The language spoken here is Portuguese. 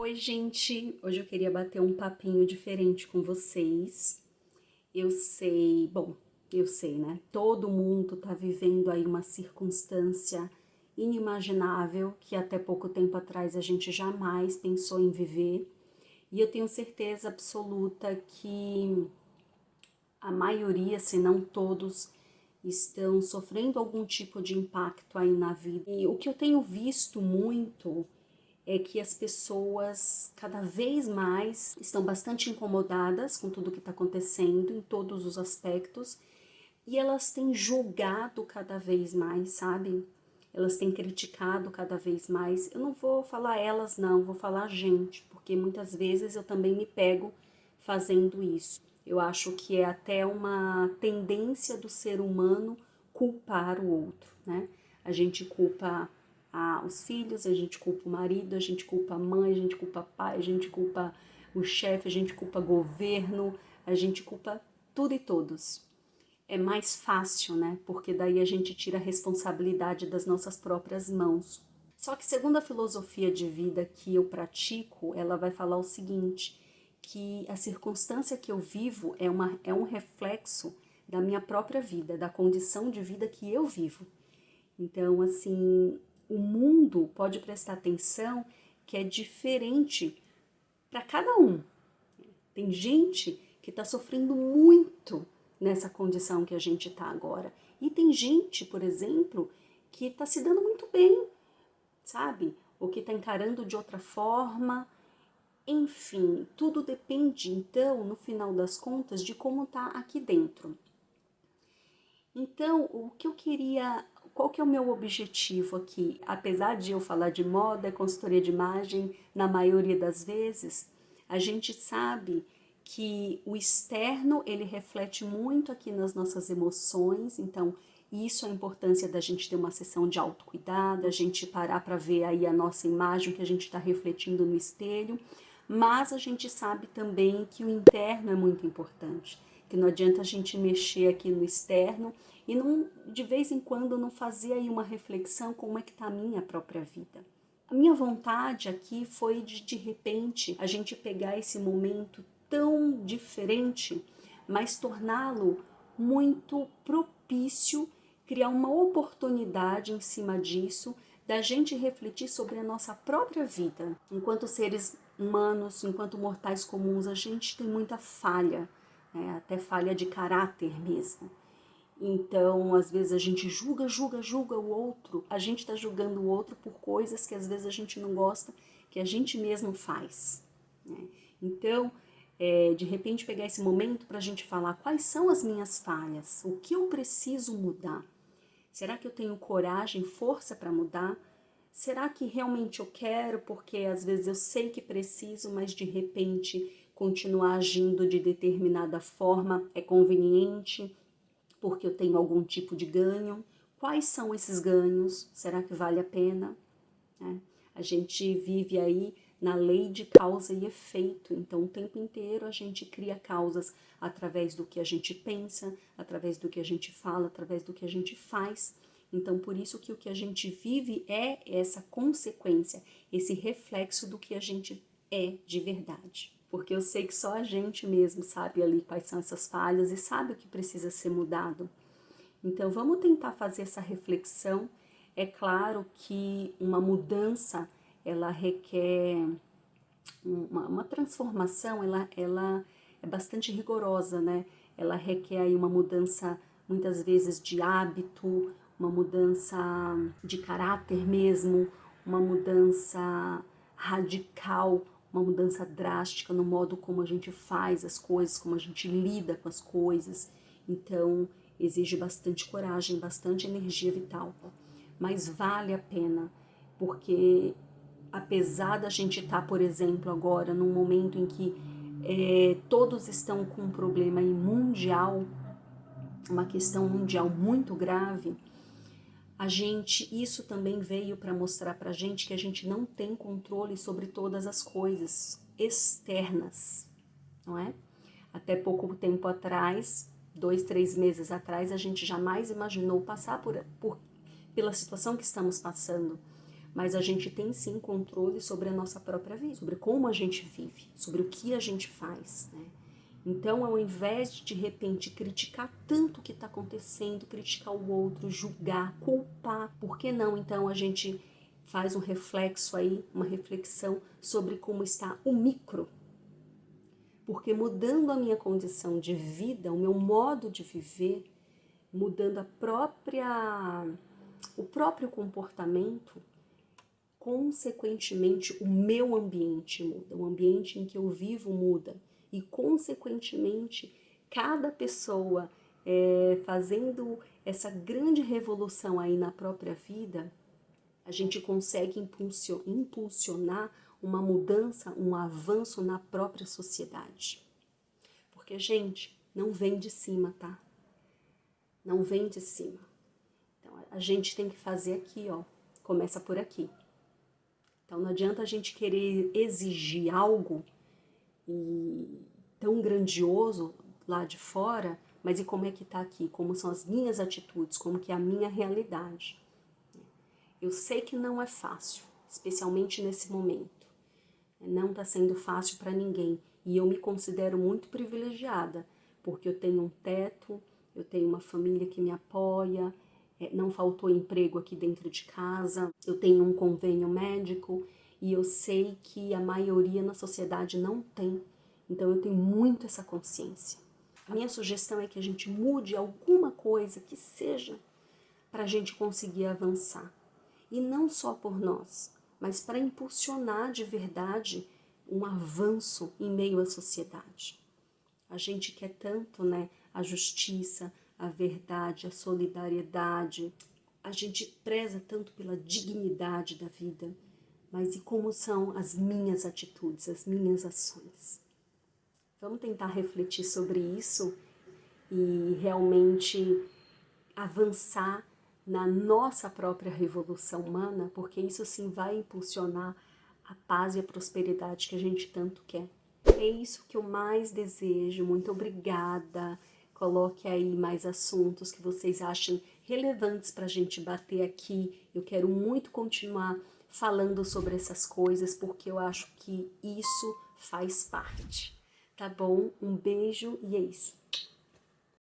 Oi, gente! Hoje eu queria bater um papinho diferente com vocês. Eu sei, bom, eu sei, né? Todo mundo tá vivendo aí uma circunstância inimaginável que até pouco tempo atrás a gente jamais pensou em viver. E eu tenho certeza absoluta que a maioria, se não todos, estão sofrendo algum tipo de impacto aí na vida. E o que eu tenho visto muito é que as pessoas cada vez mais estão bastante incomodadas com tudo que está acontecendo em todos os aspectos e elas têm julgado cada vez mais, sabe? Elas têm criticado cada vez mais. Eu não vou falar elas, não, vou falar a gente, porque muitas vezes eu também me pego fazendo isso. Eu acho que é até uma tendência do ser humano culpar o outro, né? A gente culpa os filhos, a gente culpa o marido, a gente culpa a mãe, a gente culpa o pai, a gente culpa o chefe, a gente culpa o governo, a gente culpa tudo e todos. É mais fácil, né? Porque daí a gente tira a responsabilidade das nossas próprias mãos. Só que segundo a filosofia de vida que eu pratico, ela vai falar o seguinte, que a circunstância que eu vivo é um reflexo da minha própria vida, da condição de vida que eu vivo. Então, assim, o mundo pode prestar atenção que é diferente para cada um. Tem gente que está sofrendo muito nessa condição que a gente está agora. E tem gente, por exemplo, que está se dando muito bem, sabe? Ou que está encarando de outra forma. Enfim, tudo depende, então, no final das contas, de como está aqui dentro. Então, o que eu queria, qual que é o meu objetivo aqui? Apesar de eu falar de moda, consultoria de imagem, na maioria das vezes, a gente sabe que o externo, ele reflete muito aqui nas nossas emoções, então isso é a importância da gente ter uma sessão de autocuidado, a gente parar para ver aí a nossa imagem que a gente está refletindo no espelho, mas a gente sabe também que o interno é muito importante, que não adianta a gente mexer aqui no externo e não, de vez em quando não fazer aí uma reflexão como é que está a minha própria vida. A minha vontade aqui foi de repente a gente pegar esse momento tão diferente, mas torná-lo muito propício, criar uma oportunidade em cima disso, da gente refletir sobre a nossa própria vida. Enquanto seres humanos, enquanto mortais comuns, a gente tem muita falha, né? Até falha de caráter mesmo. Então, às vezes a gente julga o outro, a gente está julgando o outro por coisas que às vezes a gente não gosta, que a gente mesmo faz, né? Então, de repente pegar esse momento para a gente falar quais são as minhas falhas, o que eu preciso mudar. Será que eu tenho coragem, força para mudar? Será que realmente eu quero, porque às vezes eu sei que preciso, mas de repente continuar agindo de determinada forma é conveniente? Porque eu tenho algum tipo de ganho. Quais são esses ganhos? Será que vale a pena? A gente vive aí na lei de causa e efeito, então o tempo inteiro a gente cria causas através do que a gente pensa, através do que a gente fala, através do que a gente faz. Então, por isso que o que a gente vive é essa consequência, esse reflexo do que a gente é de verdade. Porque eu sei que só a gente mesmo sabe ali quais são essas falhas e sabe o que precisa ser mudado. Então, vamos tentar fazer essa reflexão. É claro que uma mudança, ela requer uma transformação, ela é bastante rigorosa, né? Ela requer aí uma mudança, muitas vezes, de hábito, uma mudança de caráter mesmo, uma mudança radical, uma mudança drástica no modo como a gente faz as coisas, como a gente lida com as coisas. Então, exige bastante coragem, bastante energia vital. Mas vale a pena, porque apesar da gente estar, por exemplo, agora num momento em que todos estão com um problema mundial, uma questão mundial muito grave, isso também veio para mostrar para a gente que a gente não tem controle sobre todas as coisas externas, não é? Até pouco tempo atrás, 2, 3 meses atrás, a gente jamais imaginou passar pela situação que estamos passando. mas a gente tem sim controle sobre a nossa própria vida, sobre como a gente vive, sobre o que a gente faz, né? Então, ao invés de repente criticar tanto o que está acontecendo, criticar o outro, julgar, culpar, por que não então a gente faz um reflexo aí, uma reflexão sobre como está o micro? Porque mudando a minha condição de vida, o meu modo de viver, mudando o próprio comportamento, consequentemente o meu ambiente muda, o ambiente em que eu vivo muda e consequentemente cada pessoa fazendo essa grande revolução aí na própria vida, a gente consegue impulsionar uma mudança, um avanço na própria sociedade. Porque, gente, não vem de cima, tá? Não vem de cima. Então, a gente tem que fazer aqui, ó. Começa por aqui. Então, não adianta a gente querer exigir algo tão grandioso lá de fora, mas e como é que tá aqui? Como são as minhas atitudes? Como que é a minha realidade? Eu sei que não é fácil, especialmente nesse momento. Não está sendo fácil para ninguém. E eu me considero muito privilegiada, porque eu tenho um teto, eu tenho uma família que me apoia, não faltou emprego aqui dentro de casa, eu tenho um convênio médico e eu sei que a maioria na sociedade não tem. Então eu tenho muito essa consciência. A minha sugestão é que a gente mude alguma coisa que seja para a gente conseguir avançar. E não só por nós, mas para impulsionar de verdade um avanço em meio à sociedade. A gente quer tanto, né, a justiça, a verdade, a solidariedade. A gente preza tanto pela dignidade da vida, mas e como são as minhas atitudes, as minhas ações? Vamos tentar refletir sobre isso e realmente avançar na nossa própria revolução humana, porque isso sim vai impulsionar a paz e a prosperidade que a gente tanto quer. É isso que eu mais desejo. Muito obrigada. Coloque aí mais assuntos que vocês achem relevantes para a gente bater aqui. Eu quero muito continuar falando sobre essas coisas, porque eu acho que isso faz parte. Tá bom? Um beijo e é isso.